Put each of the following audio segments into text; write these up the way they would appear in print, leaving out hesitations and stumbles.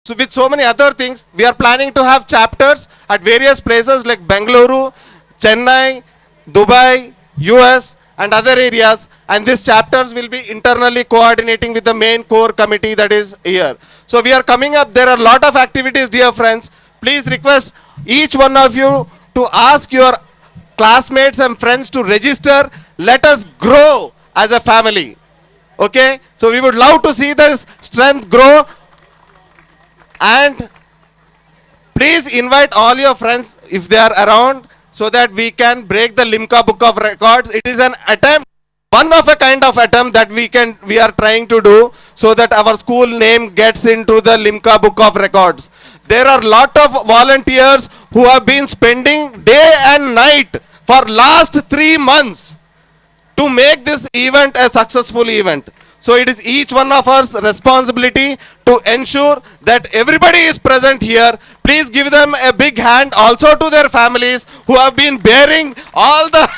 So with so many other things, we are planning to have chapters at various places like Bengaluru, Chennai, Dubai, US, and other areas. And these chapters will be internally coordinating with the main core committee that is here. So we are coming up. There are a lot of activities, dear friends. Please request each one of you to ask your classmates and friends to register. Let us grow as a family. Okay? So we would love to see this strength grow. And please invite all your friends if they are around so that we can break the Limca Book of Records. It is an attempt, one of a kind of attempt that we are trying to do so that our school name gets into the Limca Book of Records. There are lot of volunteers who have been spending day and night for last 3 months to make this event a successful event. So it is each one of us responsibility to ensure that everybody is present here. Please give them a big hand also to their families who have been bearing all the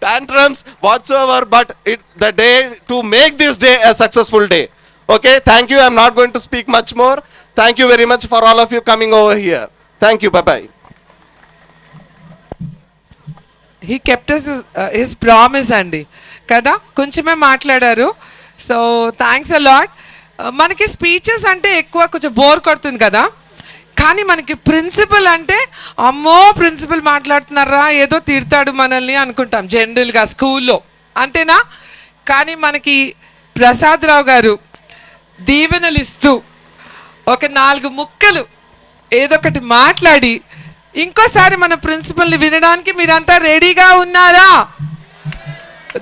tantrums whatsoever, but the day to make this day a successful day. Okay, thank you. I'm not going to speak much more. Thank you very much for all of you coming over here. Thank you. Bye-bye. He kept his promise అండి కదా, కొంచెమే మాట్లాడారు. So thanks a lot. మనకి speeches అంటే ఎక్కువ కొంచెం bore కొడుతుంది కదా, కానీ మనకి ప్రిన్సిపల్ అంటే అమ్మో ప్రిన్సిపల్ మాట్లాడుతున్నారా ఏదో తిడతాడు మనల్ని అనుకుంటాం జనరల్గా స్కూల్లో, అంతేనా? కానీ మనకి ప్రసాద్ రావు గారు దీవెనలు ఇస్తూ ఒక 4 ముక్కలు ఏదో ఒకటి మాట్లాడి ఇంకోసారి మన ప్రిన్సిపల్ని వినడానికి మీరంతా రెడీగా ఉన్నారా?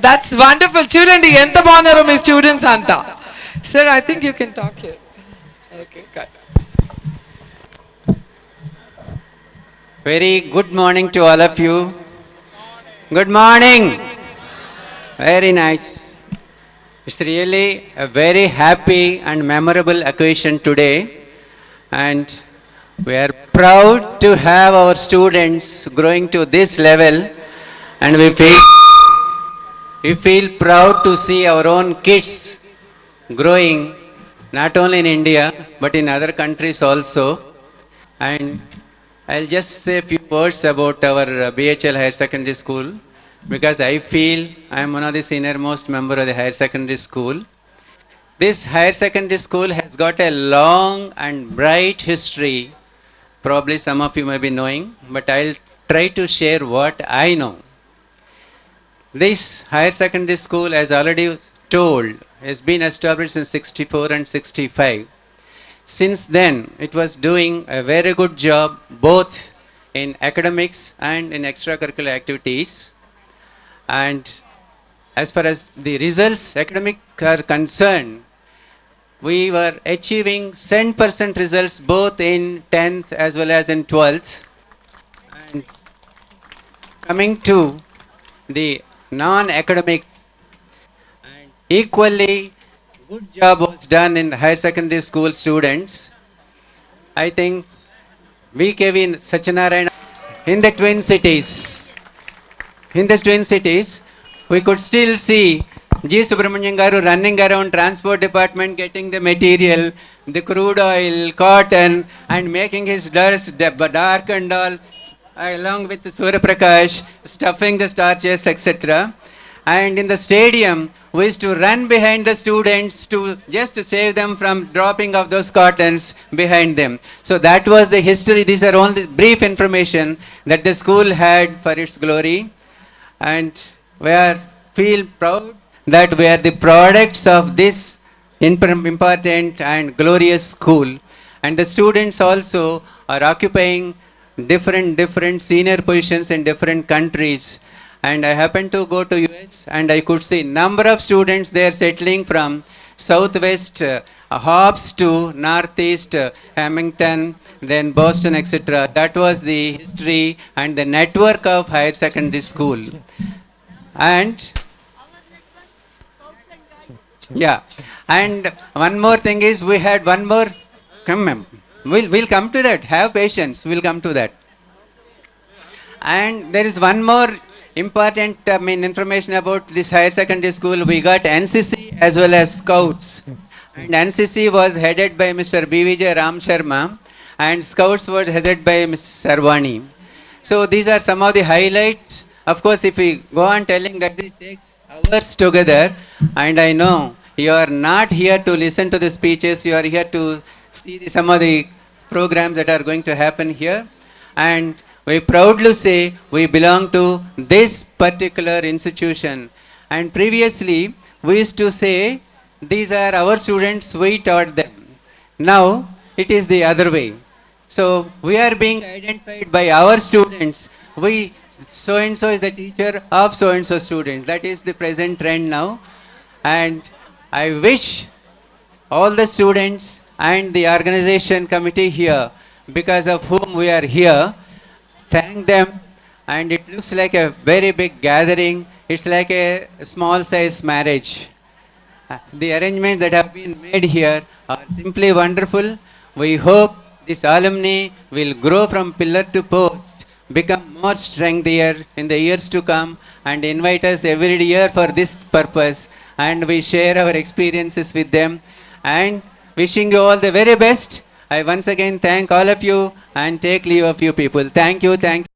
That's wonderful. చూడండి ఎంత బాగున్నారో మీ స్టూడెంట్స్ అంతా. Sir I think you can talk here. Okay, very good morning to all of you. Good morning. Very nice. It's really a very happy and memorable occasion today, and we are proud to have our students growing to this level, and we feel proud to see our own kids growing not only in India but in other countries also. And I'll just say a few words about our BHL Higher Secondary School, because I feel I am one of the senior most member of the higher secondary school. This higher secondary school has got a long and bright history. Probably some of you may be knowing, but I'll try to share what I know. This higher secondary school, as already told, has been established in 64 and 65. Since then, it was doing a very good job both in academics and in extracurricular activities. And as far as the results academic are concerned, we were achieving 100% results both in 10th as well as in 12th. And coming to the non-academics, and equally good job was done in higher secondary school students. I think VKV Satyanarayana in the Twin Cities, we could still see G. Subramanian garu running around transport department getting the material, the crude oil, cotton, and making his dress dark and all, along with Surya Prakash, stuffing the starches, etc. And in the stadium, we used to run behind the students to just save them from dropping of those cottons behind them. So that was the history. These are only brief information that the school had for its glory. And we feel proud that we are the products of this important and glorious school. And the students also are occupying different senior positions in different countries. And I happened to go to US, and I could see number of students there settling from southwest Hobbs to northeast Hamilton, then Boston, etc. That was the history and the network of higher secondary school. And yeah, and one more thing is we had one more. Come, ma'am. We'll come to that. Have patience. We'll come to that. And there is one more important information about this higher secondary school. We got NCC as well as Scouts. And NCC was headed by Mr. BVJ Ram Sharma, and Scouts was headed by Mrs. Sarvani. So these are some of the highlights. Of course, if we go on telling that it takes hours together, and I know you are not here to listen to the speeches, you are here to see some of the programs that are going to happen here. And we proudly say we belong to this particular institution. And previously, we used to say, these are our students, we taught them. Now, it is the other way. So, we are being identified by our students. We, so and so is the teacher of so and so students. That is the present trend now. And I wish all the students and the organization committee here, because of whom we are here, thank them. And it looks like a very big gathering. It's like a small size marriage. The arrangements that have been made here are simply wonderful. We hope this alumni will grow from pillar to post, become more strength here in the years to come, and invite us every year for this purpose. And we share our experiences with them. And wishing you all the very best. I once again thank all of you and take leave of you people. Thank you. Thank you.